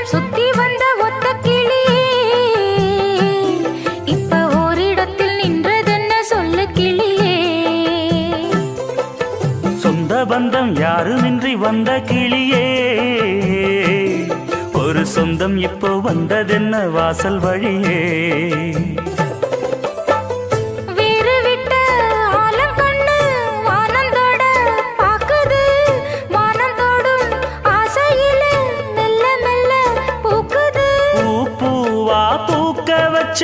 ஊரெல்லாம் சுத்தி வந்த ஒத்த கிளியே இப்ப ஓரிடத்தில் நின்றதென்ன சொல்லு கிளியே. சொந்த பந்தம் யாருமின்றி வந்த கிளியே ஒரு சொந்தம் இப்போ வந்ததென்ன வாசல் வழியே. பூக்க வச்ச